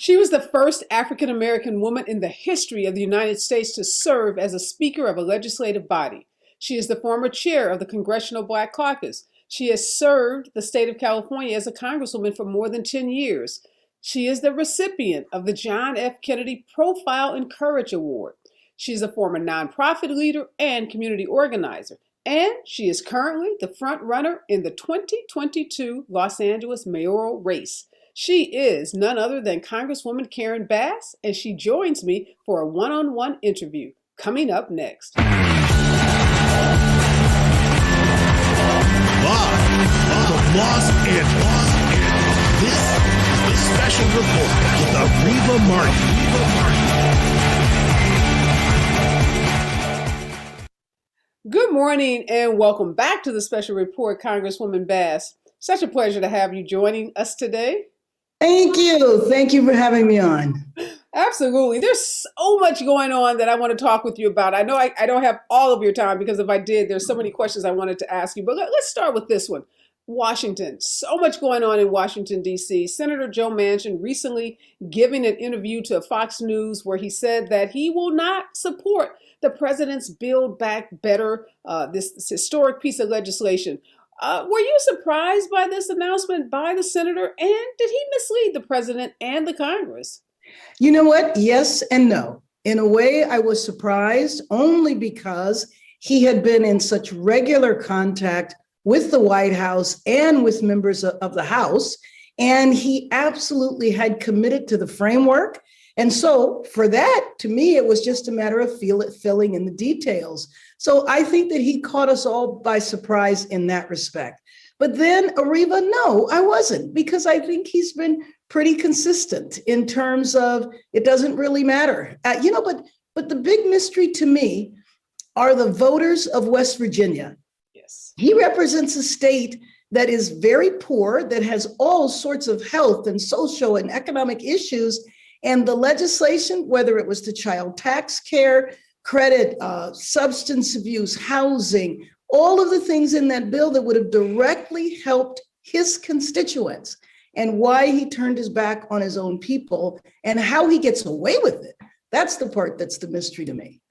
She was the first African American woman in the history of the United States to serve as a Speaker of a legislative body. She is the former chair of the Congressional Black Caucus. She has served the state of California as a congresswoman for more than 10 years. She is the recipient of the John F. Kennedy Profile and Courage Award. She is a former nonprofit leader and community organizer, and she is currently the front runner in the 2022 Los Angeles mayoral race. She is none other than Congresswoman Karen Bass, and she joins me for a one-on-one interview coming up next. Live from Los Angeles, this is the Special Report with Areva Martin. Good morning and welcome back to the Special Report, Congresswoman Bass. Such a pleasure to have you joining us today. Thank you. Thank you for having me on. Absolutely. There's so much going on that I want to talk with you about. I know I don't have all of your time because if I did, there's so many questions I wanted to ask you. But let's start with this one. Washington. So much going on in Washington, D.C. Senator Joe Manchin recently giving an interview to Fox News where he said that he will not support the president's Build Back Better, this historic piece of legislation. Were you surprised by this announcement by the senator, and did he mislead the president and the Congress? You know what? Yes and no. In a way, I was surprised only because he had been in such regular contact with the White House and with members of the House, and he absolutely had committed to the framework. And so for that, to me, it was just a matter of filling in the details. So I think that he caught us all by surprise in that respect. But then, Areva, no, I wasn't, because I think he's been pretty consistent in terms of it doesn't really matter. But the big mystery to me are the voters of West Virginia. Yes. He represents a state that is very poor, that has all sorts of health and social and economic issues. And the legislation, whether it was the child tax care, credit, substance abuse, housing, all of the things in that bill that would have directly helped his constituents, and why he turned his back on his own people and how he gets away with it. That's the part that's the mystery to me.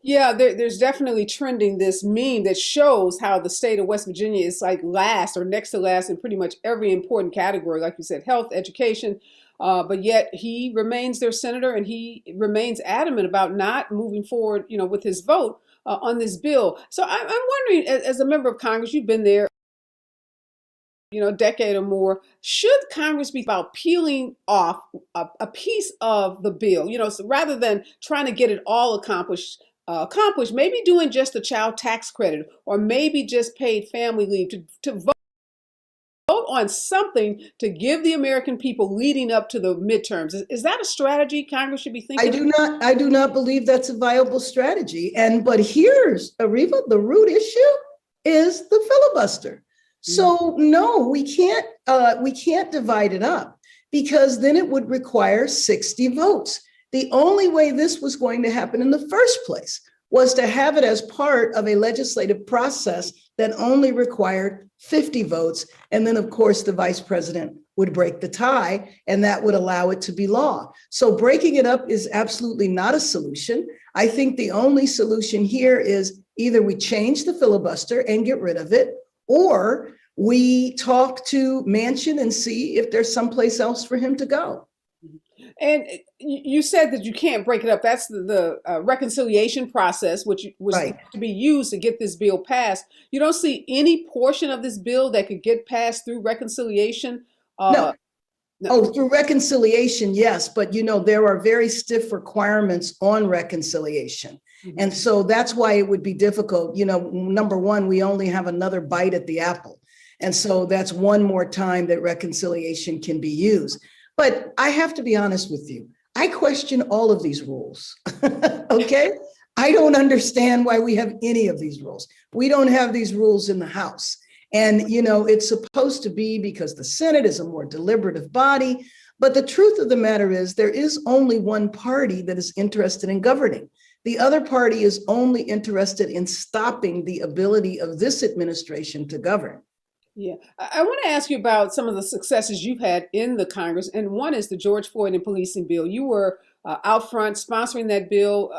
Yeah, there's definitely trending this meme that shows how the state of West Virginia is like last or next to last in pretty much every important category, like you said, health, education. But yet he remains their senator, and he remains adamant about not moving forward, with his vote on this bill. So I'm wondering, as a member of Congress, you've been there, a decade or more. Should Congress be about peeling off a piece of the bill, so rather than trying to get it all accomplished, maybe doing just the child tax credit, or maybe just paid family leave to vote on something to give the American people leading up to the midterms? Is that a strategy Congress should be thinking? I do not believe that's a viable strategy. But here's, Areva, the root issue is the filibuster. So no, we can't divide it up, because then it would require 60 votes. The only way this was going to happen in the first place was to have it as part of a legislative process that only required 50 votes. And then, of course, the vice president would break the tie, and that would allow it to be law. So breaking it up is absolutely not a solution. I think the only solution here is either we change the filibuster and get rid of it, or we talk to Manchin and see if there's someplace else for him to go. And you said that you can't break it up. That's the reconciliation process, which was Right. to be used to get this bill passed. You don't see any portion of this bill that could get passed through reconciliation? No. No. Oh, through reconciliation, yes. But, there are very stiff requirements on reconciliation. Mm-hmm. And so that's why it would be difficult. Number one, we only have another bite at the apple. And so that's one more time that reconciliation can be used. But I have to be honest with you. I question all of these rules. Okay? I don't understand why we have any of these rules. We don't have these rules in the House. And, it's supposed to be because the Senate is a more deliberative body. But the truth of the matter is there is only one party that is interested in governing. The other party is only interested in stopping the ability of this administration to govern. Yeah, I want to ask you about some of the successes you've had in the Congress, and one is the George Floyd and policing bill. You were out front sponsoring that bill,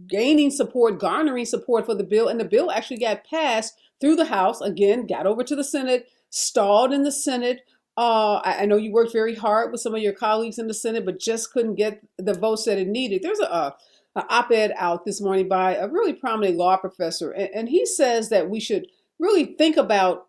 gaining support, garnering support for the bill, and the bill actually got passed through the House. Again, got over to the Senate, stalled in the Senate. I know you worked very hard with some of your colleagues in the Senate, but just couldn't get the votes that it needed. There's a op-ed out this morning by a really prominent law professor, and he says that we should really think about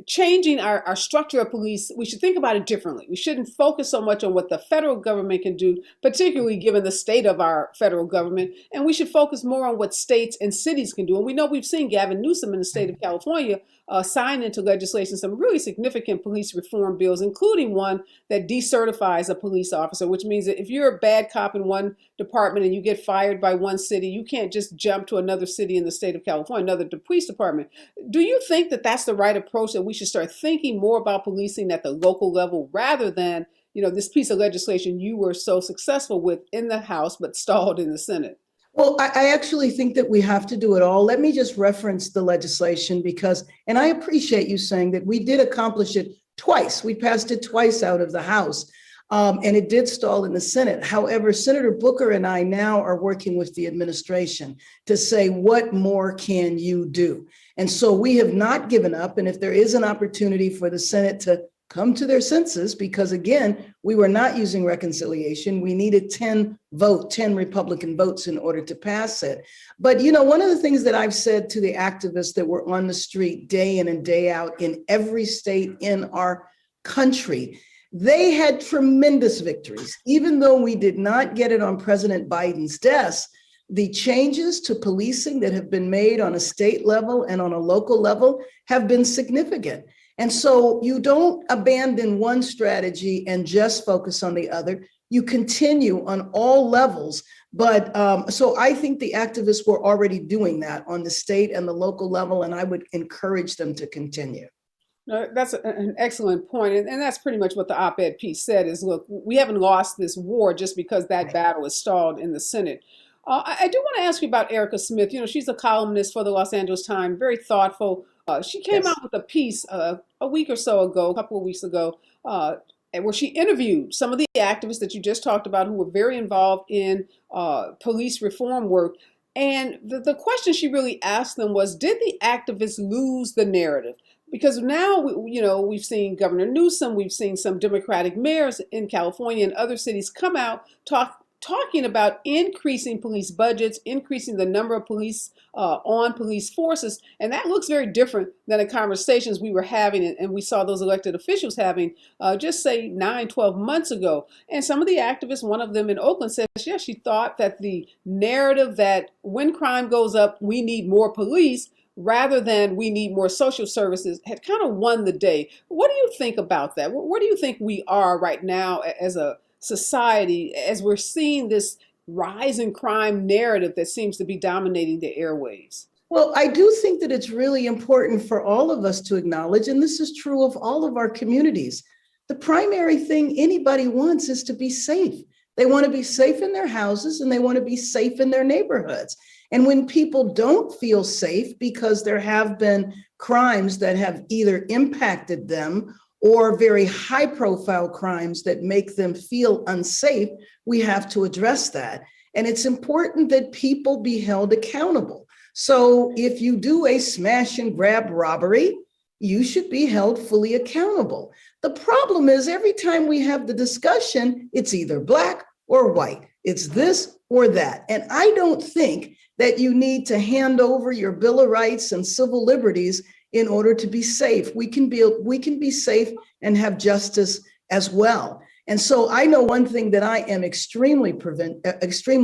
changing our structure of police. We should think about it differently. We shouldn't focus so much on what the federal government can do, particularly given the state of our federal government, and we should focus more on what states and cities can do. And we know we've seen Gavin Newsom in the state of California sign into legislation some really significant police reform bills, including one that decertifies a police officer, which means that if you're a bad cop in one department and you get fired by one city, you can't just jump to another city in the state of California, another police department. Do you think that that's the right approach, that we should start thinking more about policing at the local level rather than, this piece of legislation you were so successful with in the House but stalled in the Senate? Well, I actually think that we have to do it all. Let me just reference the legislation because, and I appreciate you saying that we did accomplish it twice. We passed it twice out of the House, and it did stall in the Senate. However, Senator Booker and I now are working with the administration to say, what more can you do? And so we have not given up. And if there is an opportunity for the Senate to come to their senses, because again, we were not using reconciliation. We needed 10 Republican votes in order to pass it. But, one of the things that I've said to the activists that were on the street day in and day out in every state in our country, they had tremendous victories. Even though we did not get it on President Biden's desk, the changes to policing that have been made on a state level and on a local level have been significant. And so you don't abandon one strategy and just focus on the other. You continue on all levels. But so I think the activists were already doing that on the state and the local level, and I would encourage them to continue. No, that's an excellent point. And that's pretty much what the op-ed piece said is, look, we haven't lost this war just because that battle is stalled in the Senate. I do want to ask you about Erica Smith. She's a columnist for the Los Angeles Times, very thoughtful. She came out with a piece a week or so ago, a couple of weeks ago, where she interviewed some of the activists that you just talked about who were very involved in police reform work. And the question she really asked them was, did the activists lose the narrative? Because now, we've seen Governor Newsom, we've seen some Democratic mayors in California and other cities come out talking about increasing police budgets, increasing the number of police on police forces. And that looks very different than the conversations we were having and we saw those elected officials having just say 9, 12 months ago. And some of the activists, one of them in Oakland says, yeah, she thought that the narrative that when crime goes up, we need more police rather than we need more social services had kind of won the day. What do you think about that? Where do you think we are right now as a society, as we're seeing this rise in crime narrative that seems to be dominating the airwaves? Well, I do think that it's really important for all of us to acknowledge, and this is true of all of our communities, the primary thing anybody wants is to be safe. They want to be safe in their houses and they want to be safe in their neighborhoods. And when people don't feel safe because there have been crimes that have either impacted them or very high profile crimes that make them feel unsafe, we have to address that. And it's important that people be held accountable. So if you do a smash and grab robbery, you should be held fully accountable. The problem is every time we have the discussion, it's either black or white. It's this or that. And I don't think that you need to hand over your Bill of Rights and civil liberties in order to be safe. We can be safe and have justice as well. And so I know one thing that I am extremely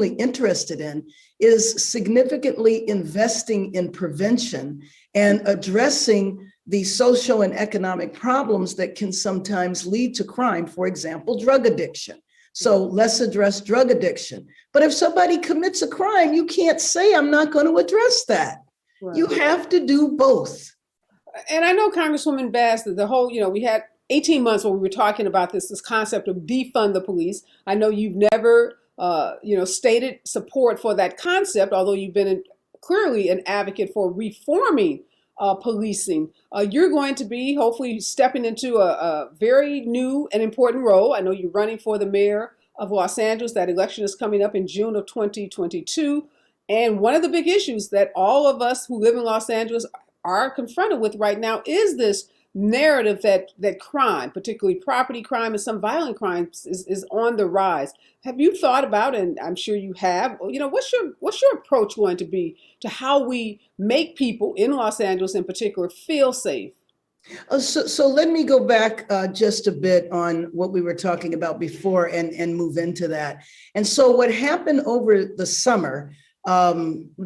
interested in is significantly investing in prevention and addressing the social and economic problems that can sometimes lead to crime, for example, drug addiction. So let's address drug addiction. But if somebody commits a crime, you can't say, I'm not going to address that. Right. You have to do both. And I know Congresswoman Bass, the whole, we had 18 months when we were talking about this concept of defund the police. I know you've never, stated support for that concept, although you've been clearly an advocate for reforming policing. You're going to be hopefully stepping into a very new and important role. I know you're running for the mayor of Los Angeles. That election is coming up in June of 2022. And one of the big issues that all of us who live in Los Angeles are confronted with right now is this narrative that crime, particularly property crime and some violent crimes, is on the rise. Have you thought about, and I'm sure you have, what's your approach going to be to how we make people in Los Angeles in particular feel safe? So let me go back just a bit on what we were talking about before and move into that. And so what happened over the summer, of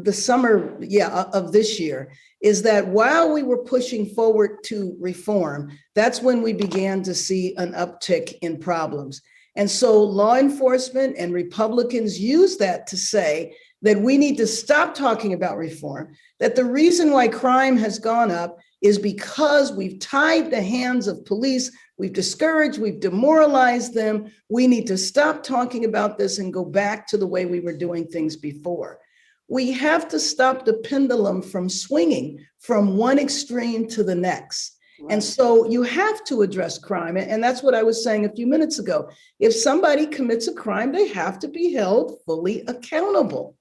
this year, is that while we were pushing forward to reform, that's when we began to see an uptick in problems. And so law enforcement and Republicans use that to say that we need to stop talking about reform, that the reason why crime has gone up is because we've tied the hands of police, we've discouraged, we've demoralized them. We need to stop talking about this and go back to the way we were doing things before. We have to stop the pendulum from swinging from one extreme to the next. Right. And so you have to address crime. And that's what I was saying a few minutes ago. If somebody commits a crime, they have to be held fully accountable.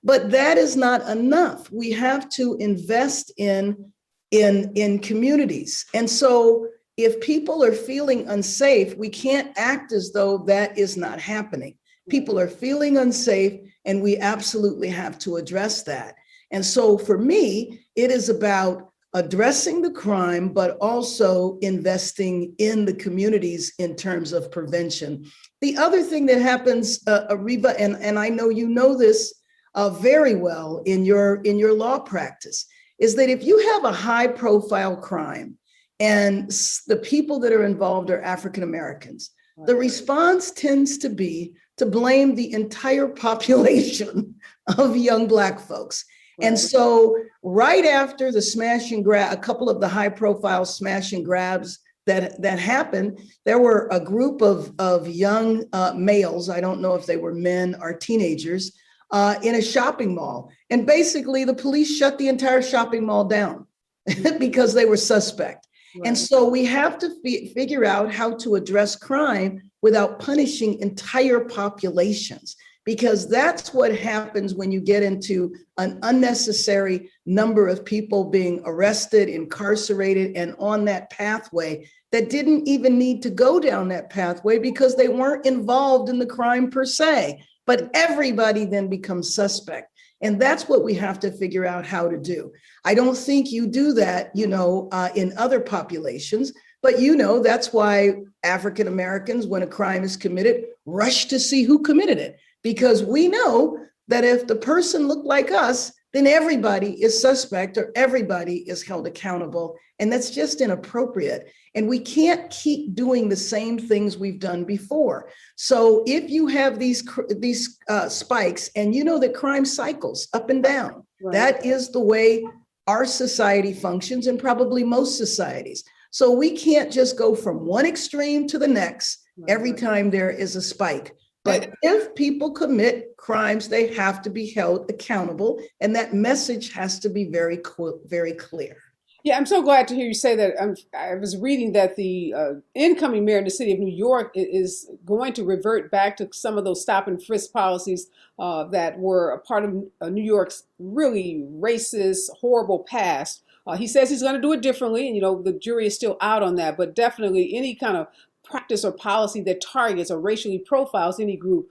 But that is not enough. We have to invest in communities. And so if people are feeling unsafe, we can't act as though that is not happening. People are feeling unsafe, and we absolutely have to address that. And so for me, it is about addressing the crime, but also investing in the communities in terms of prevention. The other thing that happens, Areva, and I know you know this very well in your law practice, is that if you have a high profile crime and the people that are involved are African Americans, the response tends to be to blame the entire population of young Black folks. Right. And so right after the smash and grab, a couple of the high profile smash and grabs that happened, there were a group of young males, I don't know if they were men or teenagers, in a shopping mall. And basically the police shut the entire shopping mall down because they were suspect. Right. And so we have to figure out how to address crime without punishing entire populations, because that's what happens when you get into an unnecessary number of people being arrested, incarcerated, and on that pathway that didn't even need to go down that pathway because they weren't involved in the crime per se. But everybody then becomes suspect. And that's what we have to figure out how to do. I don't think you do that, in other populations, but that's why African Americans, when a crime is committed, rush to see who committed it. Because we know that if the person looked like us, then everybody is suspect or everybody is held accountable. And that's just inappropriate. And we can't keep doing the same things we've done before. So if you have these spikes, and that crime cycles up and down, right. That is the way our society functions, and probably most societies. So we can't just go from one extreme to the next every time there is a spike. But if people commit crimes, they have to be held accountable. And that message has to be very, very clear. Yeah, I'm so glad to hear you say that. I was reading that the incoming mayor in the city of New York is going to revert back to some of those stop and frisk policies that were a part of New York's really racist, horrible past. He says he's going to do it differently, and the jury is still out on that, but definitely any kind of practice or policy that targets or racially profiles any group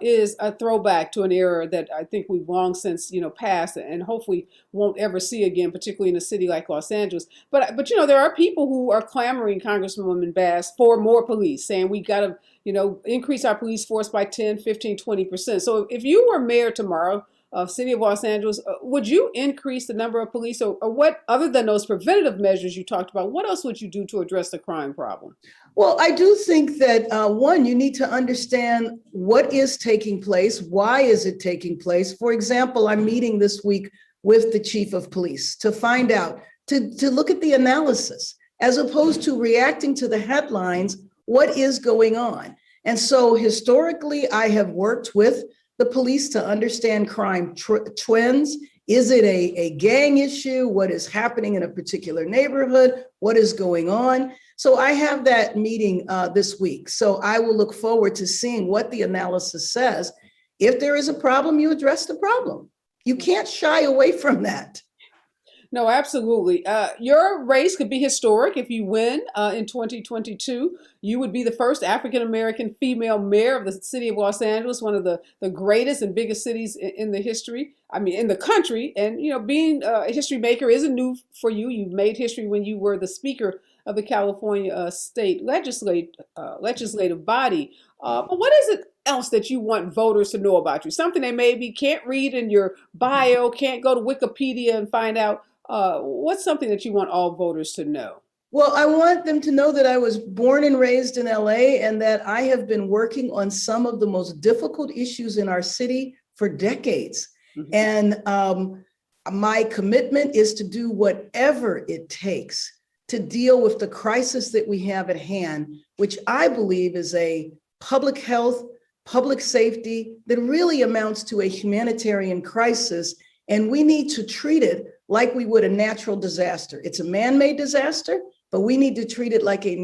is a throwback to an era that I think we've long since passed and hopefully won't ever see again, particularly in a city like Los Angeles. But there are people who are clamoring, Congresswoman Bass, for more police, saying we got to increase our police force by 10, 15, 20%. So if you were mayor tomorrow of City of Los Angeles, would you increase the number of police, or what, other than those preventative measures you talked about, what else would you do to address the crime problem? Well, I do think that, one, you need to understand what is taking place. Why is it taking place? For example, I'm meeting this week with the chief of police to find out, to look at the analysis, as opposed to reacting to the headlines, what is going on? And so historically, I have worked with the police to understand crime trends Is it a gang issue? What is happening in a particular neighborhood? What is going on? So I have that meeting this week. So I will look forward to seeing what the analysis says. If there is a problem, you address the problem. You can't shy away from that. No, absolutely. Your race could be historic if you win in 2022. You would be the first African American female mayor of the city of Los Angeles, one of the greatest and biggest cities in the history. I mean, in the country. And, you know, being a history maker isn't new for you. You made history when you were the speaker of the California state legislative body. But what is it else that you want voters to know about you? Something they maybe can't read in your bio, can't go to Wikipedia and find out. What's something that you want all voters to know? Well, I want them to know that I was born and raised in LA and that I have been working on some of the most difficult issues in our city for decades. Mm-hmm. And my commitment is to do whatever it takes to deal with the crisis that we have at hand, which I believe is a public health, public safety that really amounts to a humanitarian crisis. And we need to treat it like we would a natural disaster. It's a man-made disaster, but we need to treat it like a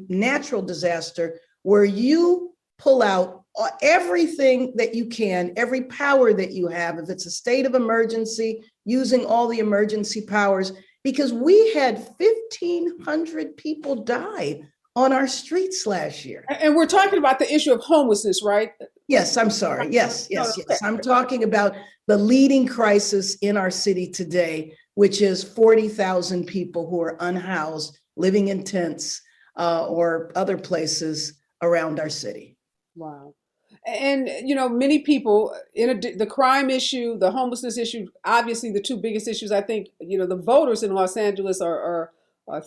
natural disaster where you pull out everything that you can, every power that you have. If it's a state of emergency, using all the emergency powers, because we had 1,500 people die on our streets last year. And we're talking about the issue of homelessness, right? Yes, I'm sorry. Yes. I'm talking about the leading crisis in our city today, which is 40,000 people who are unhoused, living in tents or other places around our city. Wow. And, you know, many people the crime issue, the homelessness issue, obviously the two biggest issues, I think, you know, the voters in Los Angeles are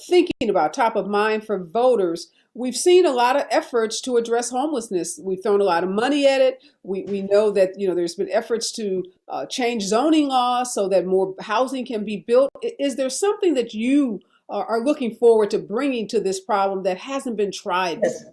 thinking about, top of mind for voters. We've seen a lot of efforts to address homelessness. We've thrown a lot of money at it. We know that, you know, there's been efforts to change zoning laws so that more housing can be built. Is there something that you are looking forward to bringing to this problem that hasn't been tried? Yes.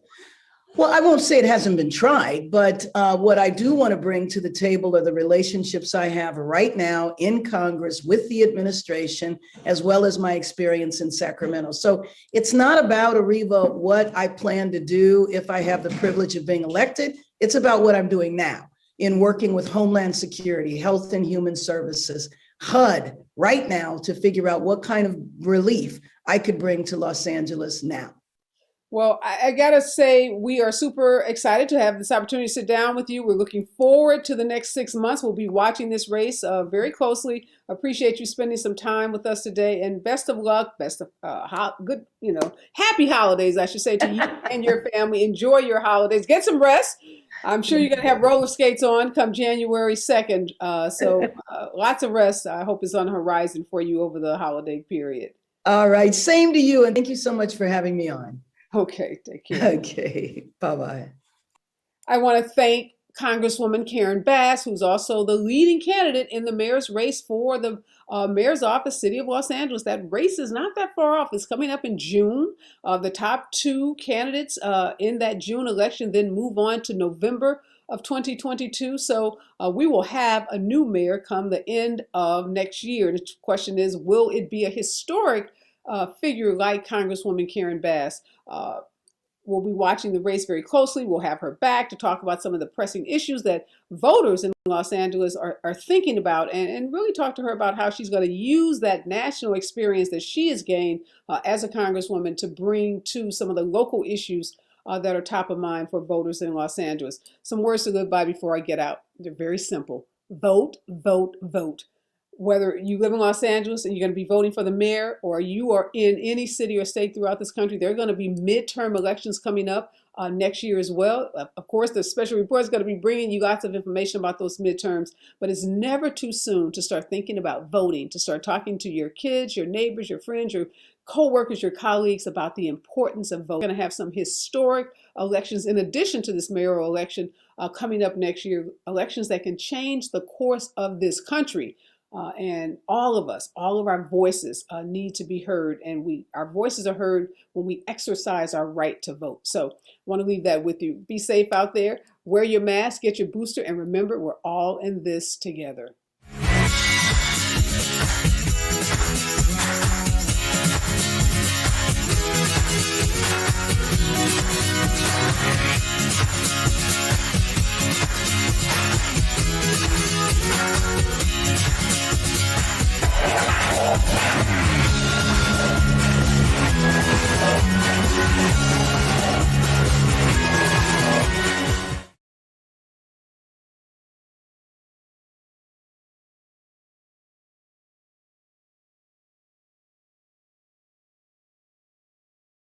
Well, I won't say it hasn't been tried, but what I do want to bring to the table are the relationships I have right now in Congress with the administration, as well as my experience in Sacramento. So it's not about, Areva, what I plan to do if I have the privilege of being elected. It's about what I'm doing now in working with Homeland Security, Health and Human Services, HUD right now to figure out what kind of relief I could bring to Los Angeles now. Well, I gotta say, we are super excited to have this opportunity to sit down with you. We're looking forward to the next 6 months. We'll be watching this race very closely. Appreciate you spending some time with us today, and best of luck, best of good, you know, happy holidays, I should say, to you and your family. Enjoy your holidays. Get some rest. I'm sure you're gonna have roller skates on come January 2nd. So lots of rest, I hope, is on the horizon for you over the holiday period. All right, same to you, and thank you so much for having me on. Okay, take care. Okay, bye-bye. I want to thank Congresswoman Karen Bass, who's also the leading candidate in the mayor's race for the mayor's office, City of Los Angeles. That race is not that far off. It's coming up in June. The top two candidates in that June election then move on to November of 2022. So we will have a new mayor come the end of next year. The question is, will it be a historic figure like Congresswoman Karen Bass? We'll be watching the race very closely. We'll have her back to talk about some of the pressing issues that voters in Los Angeles are thinking about, and really talk to her about how she's going to use that national experience that she has gained as a congresswoman to bring to some of the local issues that are top of mind for voters in Los Angeles. Some words to live by before I get out. They're very simple. Vote, vote, vote. Whether you live in Los Angeles and you're going to be voting for the mayor, or you are in any city or state throughout this country, there are going to be midterm elections coming up next year as well. Of course, the special report is going to be bringing you lots of information about those midterms, but it's never too soon to start thinking about voting, to start talking to your kids, your neighbors, your friends, your co-workers, your colleagues about the importance of voting. We're going to have some historic elections in addition to this mayoral election coming up next year, elections that can change the course of this country. And all of us, all of our voices need to be heard, and our voices are heard when we exercise our right to vote. So I want to leave that with you. Be safe out there, wear your mask, get your booster, and remember, we're all in this together.